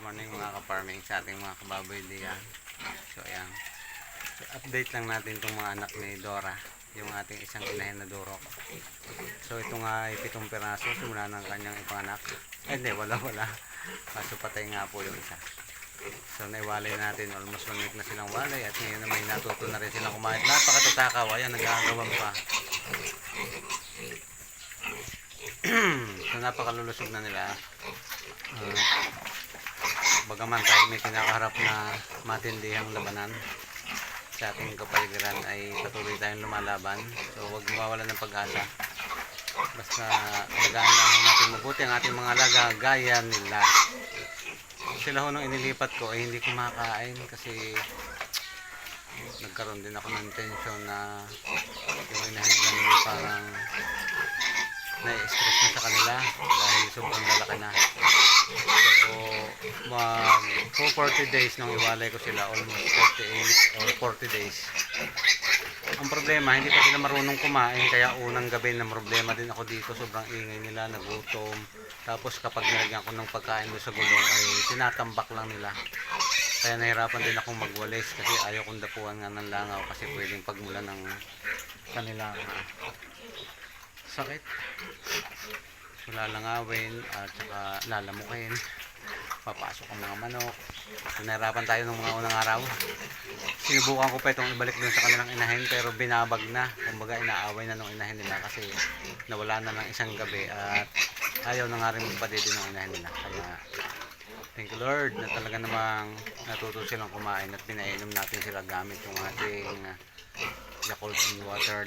morning mga ka-farming sa ating mga kababoy diyan. So ayan. So, update lang natin itong mga anak ni Dora, yung ating isang inahin na durok. So ito nga ay 7 piraso simula ng kanyang ipanganak. Hindi, wala. Kaso patay nga po yung isa. So naiwalay natin, almost 1 week na silang walay at ngayon na may natuto na rin silang kumain. Napakatatakaw, ayan, nagagawang pa. So napakalulusog na nila. Bagaman tayo may kinakaharap na matindihang labanan sa ating kapaligiran, ay patuloy tayong lumalaban. So huwag mawawala ng pag-asa. Basta alagaan lang natin mabuti ang ating mga alaga gaya nila. Sila ho nung inilipat ko ay hindi kumakain kasi nagkaroon din ako ng tension na yung inahin nila parang na-stress na sa kanila dahil sobrang lalaki na. So mag 40 days nung iwalay ko sila, almost 48 or 40 days. Ang problema, hindi pa sila marunong kumain, kaya unang gabi na problema din ako dito. Sobrang ingay nila, nagutom. Tapos kapag nilagyan ko ng pagkain doon sa gulong ay tinatambak lang nila. Kaya nahirapan din akong magwalis kasi ayaw kong dapuan nga ng langaw kasi pwedeng pagmulan ng kanilang sakit. So lalangawin at saka lalamukin, papasok ang mga manok. So nahirapan tayo ng mga unang araw. Sinubukan ko pa itong ibalik dun sa kanilang inahin pero binabag na. Kumbaga inaaway na nung inahin nila kasi nawala na ng isang gabi at ayaw na nga rin magpadede ng inahin nila. Kaya thank you Lord na talaga namang natuto silang kumain at pinainom natin sila gamit yung ating Yakult and water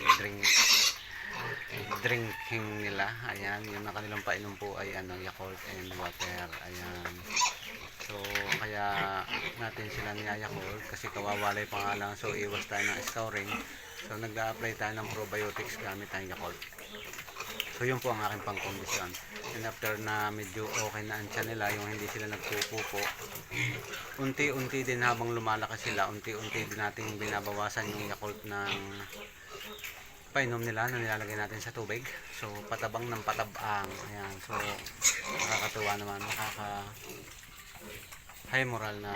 drinking nila. Ayan, yung na kanilang painom po ay Yakult and water. Ayan. So kaya natin sila niyayakult kasi kawawalay pa nga lang, so iwas tayo ng scouring. So nag-a-apply tayo ng probiotics gamit ang Yakult. So yun po ang aking pangkondisyon. And after na medyo okay na ang tiyan nila, yung hindi sila nagpupupo, unti-unti din habang lumalaki sila, unti-unti din natin binabawasan yung Yakult ng painom nila na nilalagay natin sa tubig. So patabang ng patabang. Ayan, so nakakatuwa naman, high moral na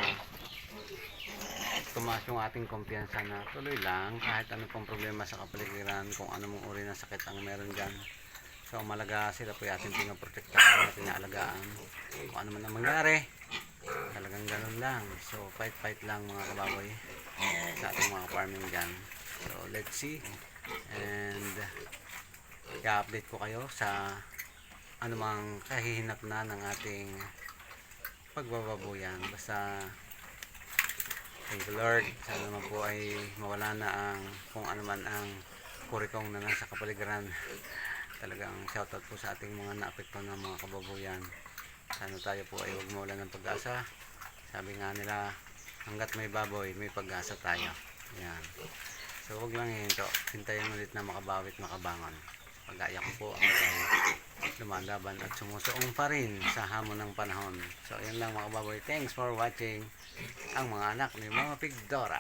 tumaas yung ating kumpiyansa na tuloy lang kahit ano pang problema sa kapaligiran, kung ano mong uri ng sakit ang meron dyan. So malaga sila po ating pinoprotektahan at pinaalagaan. Kung ano man ang mangyari, talagang ganun lang. So fight lang mga kababoy sa ating mga farming dyan. So let's see, and i-update ko kayo sa anumang kahihinap na ng ating pagbababoyan. Basta thank you Lord, sana naman po ay mawala na ang kung ano man ang kurikong na nasa kapaligiran. Talagang shoutout po sa ating mga naapekto ng mga kababoyan. Sana tayo po ay huwag mawala ng pag-asa. Sabi nga nila, hanggat may baboy may pag-asa tayo. Yan. So huwag lang hinto, hintayin ulit na makabawit makabangon. Pag-aya ko po ang lumalaban at sumusuong pa rin sa hamon ng panahon. So yun lang mga kababoy, thanks for watching ang mga anak ni Mama Pig Dora.